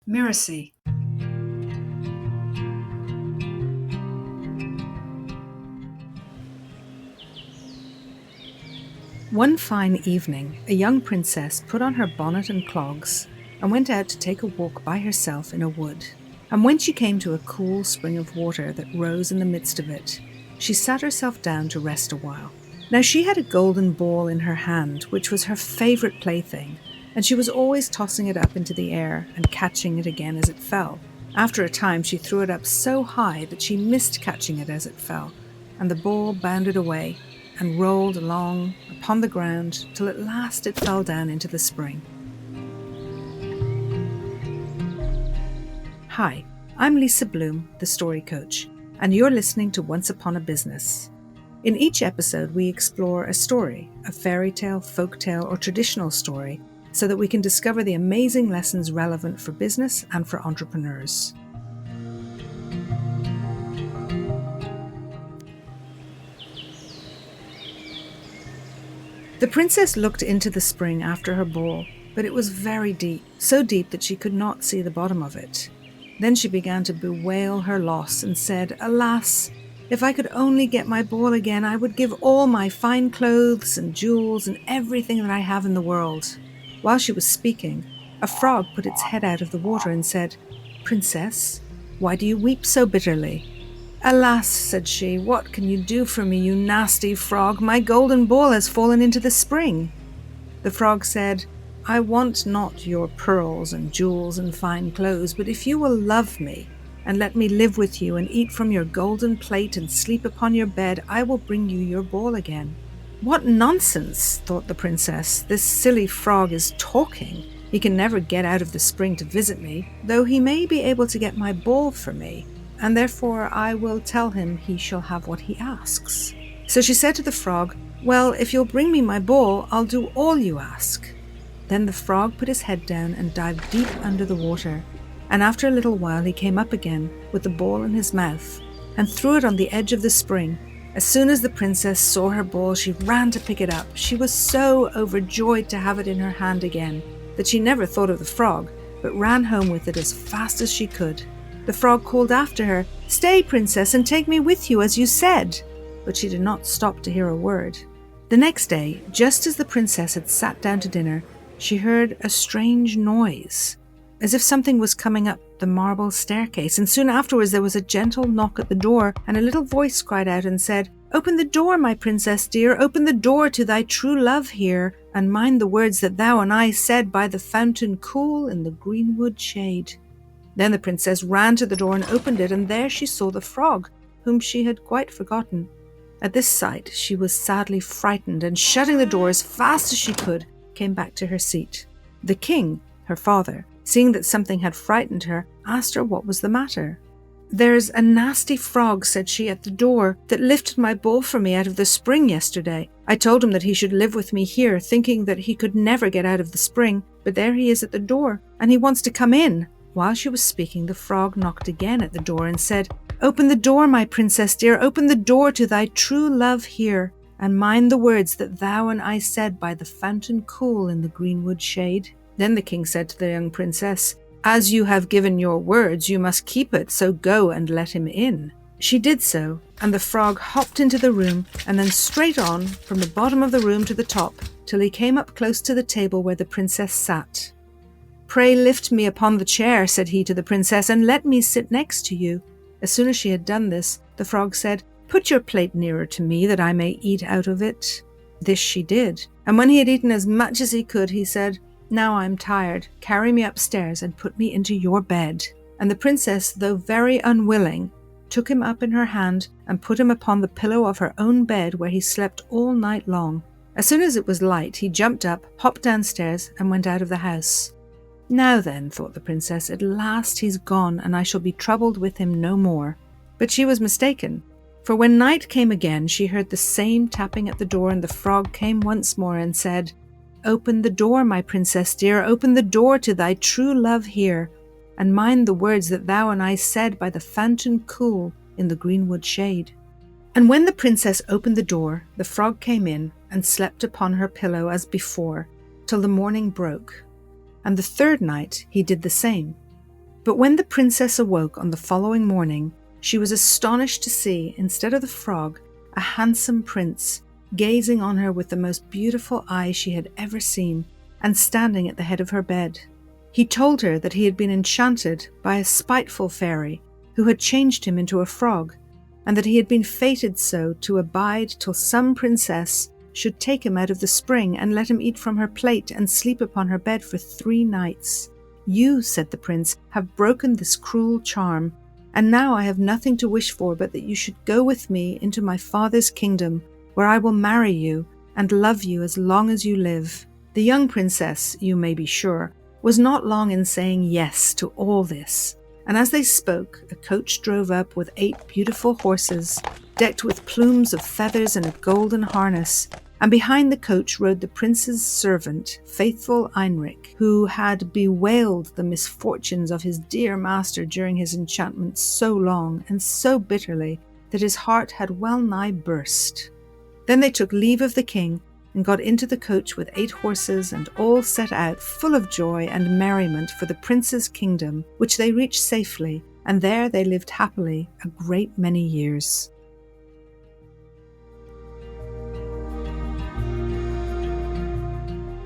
Mirasee. One fine evening, a young princess put on her bonnet and clogs and went out to take a walk by herself in a wood. And when she came to a cool spring of water that rose in the midst of it, she sat herself down to rest a while. Now she had a golden ball in her hand, which was her favourite plaything, and she was always tossing it up into the air and catching it again as it fell. After a time she threw it up so high that she missed catching it as it fell, and the ball bounded away and rolled along upon the ground till at last it fell down into the spring. Hi, I'm Lisa Bloom, the story coach, and you're listening to Once Upon a Business. In each episode, we explore a story, a fairy tale, folk tale, or traditional story, so that we can discover the amazing lessons relevant for business and for entrepreneurs. The princess looked into the spring after her ball, but it was very deep, so deep that she could not see the bottom of it. Then she began to bewail her loss and said, "Alas, if I could only get my ball again, I would give all my fine clothes and jewels and everything that I have in the world." While she was speaking, a frog put its head out of the water and said, "Princess, why do you weep so bitterly?" "Alas," said she, "what can you do for me, you nasty frog? My golden ball has fallen into the spring." The frog said, "I want not your pearls and jewels and fine clothes, but if you will love me and let me live with you and eat from your golden plate and sleep upon your bed, I will bring you your ball again." "What nonsense," thought the princess. "This silly frog is talking. He can never get out of the spring to visit me, though he may be able to get my ball for me, and therefore I will tell him he shall have what he asks." So she said to the frog, "Well, if you'll bring me my ball, I'll do all you ask." Then the frog put his head down and dived deep under the water, and after a little while he came up again with the ball in his mouth and threw it on the edge of the spring. As soon as the princess saw her ball, she ran to pick it up. She was so overjoyed to have it in her hand again that she never thought of the frog, but ran home with it as fast as she could. The frog called after her, "Stay, princess, and take me with you as you said." But she did not stop to hear a word. The next day, just as the princess had sat down to dinner, she heard a strange noise, as if something was coming up the marble staircase, and soon afterwards there was a gentle knock at the door, and a little voice cried out and said, "Open the door, my princess dear, open the door to thy true love here, and mind the words that thou and I said by the fountain cool in the greenwood shade." Then the princess ran to the door and opened it, and there she saw the frog, whom she had quite forgotten. At this sight she was sadly frightened, and shutting the door as fast as she could, came back to her seat. The king, her father, seeing that something had frightened her, asked her what was the matter. "There's a nasty frog," said she, "at the door, that lifted my ball for me out of the spring yesterday. I told him that he should live with me here, thinking that he could never get out of the spring, but there he is at the door, and he wants to come in." While she was speaking, the frog knocked again at the door and said, "Open the door, my princess dear, open the door to thy true love here, and mind the words that thou and I said by the fountain cool in the greenwood shade." Then the king said to the young princess, "As you have given your words, you must keep it, so go and let him in." She did so, and the frog hopped into the room, and then straight on, from the bottom of the room to the top, till he came up close to the table where the princess sat. "Pray lift me upon the chair," said he to the princess, "and let me sit next to you." As soon as she had done this, the frog said, "Put your plate nearer to me, that I may eat out of it." This she did, and when he had eaten as much as he could, he said, "Now I am tired. Carry me upstairs and put me into your bed." And the princess, though very unwilling, took him up in her hand and put him upon the pillow of her own bed, where he slept all night long. As soon as it was light, he jumped up, hopped downstairs, and went out of the house. "Now then," thought the princess, "at last he's gone, and I shall be troubled with him no more." But she was mistaken, for when night came again, she heard the same tapping at the door, and the frog came once more and said, "Open the door, my princess dear, open the door to thy true love here, and mind the words that thou and I said by the fountain cool in the greenwood shade." And when the princess opened the door, the frog came in and slept upon her pillow as before, till the morning broke. And the third night he did the same. But when the princess awoke on the following morning, she was astonished to see, instead of the frog, a handsome prince, gazing on her with the most beautiful eyes she had ever seen, and standing at the head of her bed. He told her that he had been enchanted by a spiteful fairy who had changed him into a frog, and that he had been fated so to abide till some princess should take him out of the spring and let him eat from her plate and sleep upon her bed for 3 nights. You, said the prince, have broken this cruel charm, and now I have nothing to wish for but that you should go with me into my father's kingdom, where I will marry you and love you as long as you live. The young princess, you may be sure, was not long in saying yes to all this, and as they spoke, a coach drove up with 8 beautiful horses, decked with plumes of feathers and a golden harness, and behind the coach rode the prince's servant, faithful Heinrich, who had bewailed the misfortunes of his dear master during his enchantment so long and so bitterly that his heart had well nigh burst. Then they took leave of the king and got into the coach with 8 horses, and all set out full of joy and merriment for the prince's kingdom, which they reached safely, and there they lived happily a great many years.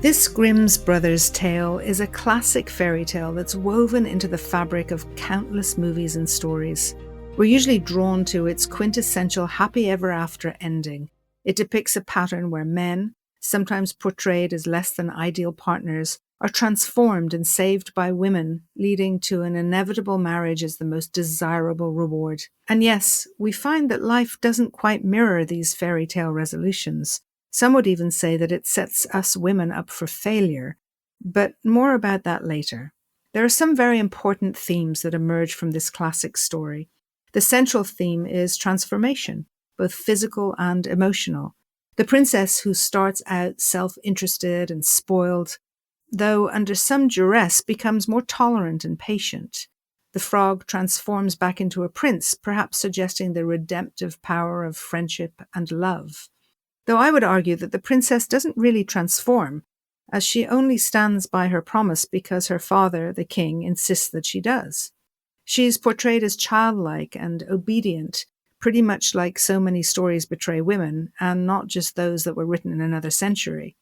This Grimm's Brothers tale is a classic fairy tale that's woven into the fabric of countless movies and stories. We're usually drawn to its quintessential happy ever after ending. It depicts a pattern where men, sometimes portrayed as less than ideal partners, are transformed and saved by women, leading to an inevitable marriage as the most desirable reward. And yes, we find that life doesn't quite mirror these fairy tale resolutions. Some would even say that it sets us women up for failure, but more about that later. There are some very important themes that emerge from this classic story. The central theme is transformation, both physical and emotional. The princess, who starts out self-interested and spoiled, though under some duress becomes more tolerant and patient. The frog transforms back into a prince, perhaps suggesting the redemptive power of friendship and love. Though I would argue that the princess doesn't really transform, as she only stands by her promise because her father, the king, insists that she does. She is portrayed as childlike and obedient, pretty much like so many stories portray women, and not just those that were written in another century.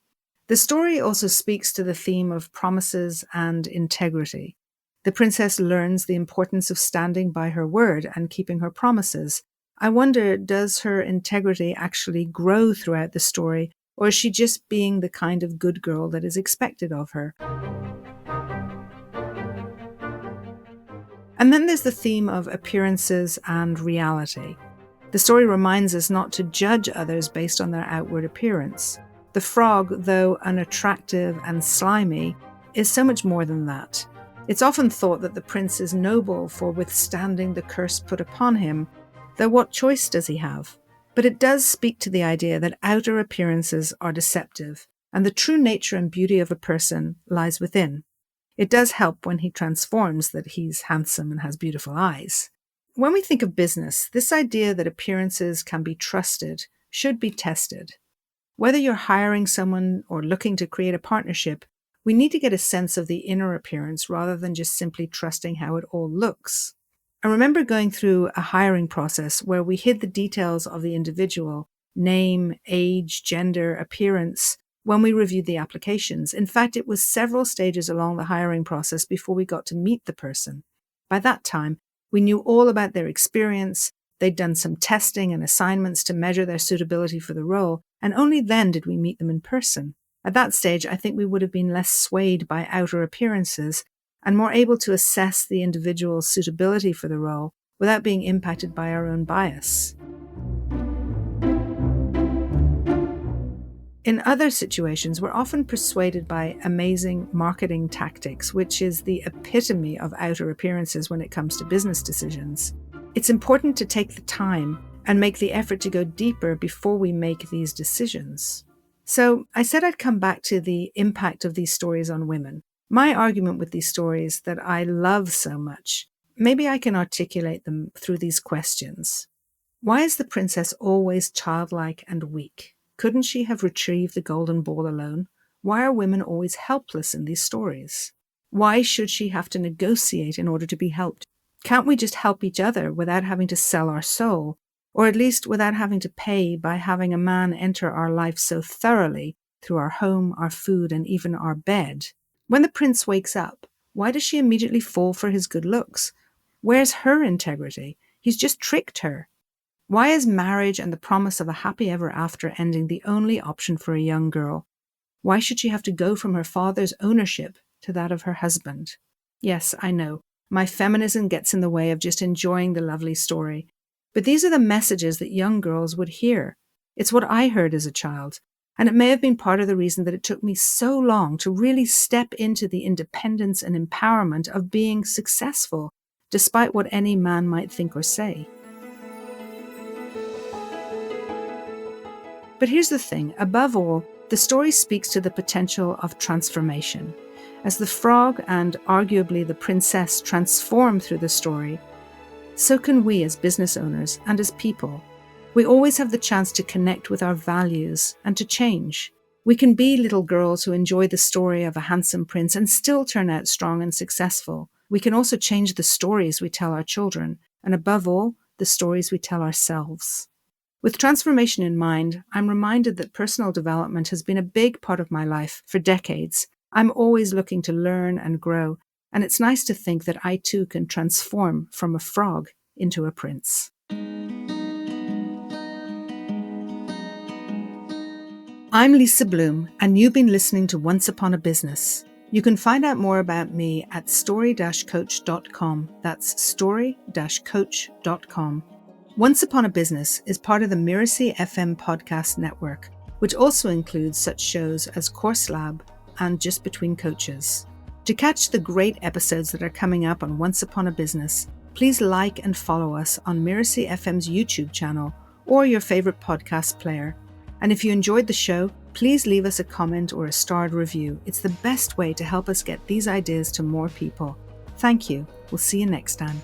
The story also speaks to the theme of promises and integrity. The princess learns the importance of standing by her word and keeping her promises. I wonder, does her integrity actually grow throughout the story, or is she just being the kind of good girl that is expected of her? And then there's the theme of appearances and reality. The story reminds us not to judge others based on their outward appearance. The frog, though unattractive and slimy, is so much more than that. It's often thought that the prince is noble for withstanding the curse put upon him, though what choice does he have? But it does speak to the idea that outer appearances are deceptive, and the true nature and beauty of a person lies within. It does help when he transforms that he's handsome and has beautiful eyes. When we think of business, this idea that appearances can be trusted should be tested. Whether you're hiring someone or looking to create a partnership, we need to get a sense of the inner appearance rather than just simply trusting how it all looks. I remember going through a hiring process where we hid the details of the individual, name, age, gender, appearance, when we reviewed the applications. In fact, it was several stages along the hiring process before we got to meet the person. By that time, we knew all about their experience, they'd done some testing and assignments to measure their suitability for the role, and only then did we meet them in person. At that stage, I think we would have been less swayed by outer appearances and more able to assess the individual's suitability for the role without being impacted by our own bias. In other situations, we're often persuaded by amazing marketing tactics, which is the epitome of outer appearances when it comes to business decisions. It's important to take the time and make the effort to go deeper before we make these decisions. So I said I'd come back to the impact of these stories on women. My argument with these stories that I love so much, maybe I can articulate them through these questions. Why is the princess always childlike and weak? Couldn't she have retrieved the golden ball alone? Why are women always helpless in these stories? Why should she have to negotiate in order to be helped? Can't we just help each other without having to sell our soul, or at least without having to pay by having a man enter our life so thoroughly through our home, our food, and even our bed? When the prince wakes up, why does she immediately fall for his good looks? Where's her integrity? He's just tricked her. Why is marriage and the promise of a happy ever after ending the only option for a young girl? Why should she have to go from her father's ownership to that of her husband? Yes, I know, my feminism gets in the way of just enjoying the lovely story. But these are the messages that young girls would hear. It's what I heard as a child. And it may have been part of the reason that it took me so long to really step into the independence and empowerment of being successful, despite what any man might think or say. But here's the thing, above all, the story speaks to the potential of transformation. As the frog and arguably the princess transform through the story, so can we as business owners and as people. We always have the chance to connect with our values and to change. We can be little girls who enjoy the story of a handsome prince and still turn out strong and successful. We can also change the stories we tell our children, and above all, the stories we tell ourselves. With transformation in mind, I'm reminded that personal development has been a big part of my life for decades. I'm always looking to learn and grow, and it's nice to think that I too can transform from a frog into a prince. I'm Lisa Bloom, and you've been listening to Once Upon a Business. You can find out more about me at story-coach.com. That's story-coach.com. Once Upon a Business is part of the Mirasee FM podcast network, which also includes such shows as Course Lab and Just Between Coaches. To catch the great episodes that are coming up on Once Upon a Business, please like and follow us on Mirasee FM's YouTube channel or your favorite podcast player. And if you enjoyed the show, please leave us a comment or a starred review. It's the best way to help us get these ideas to more people. Thank you. We'll see you next time.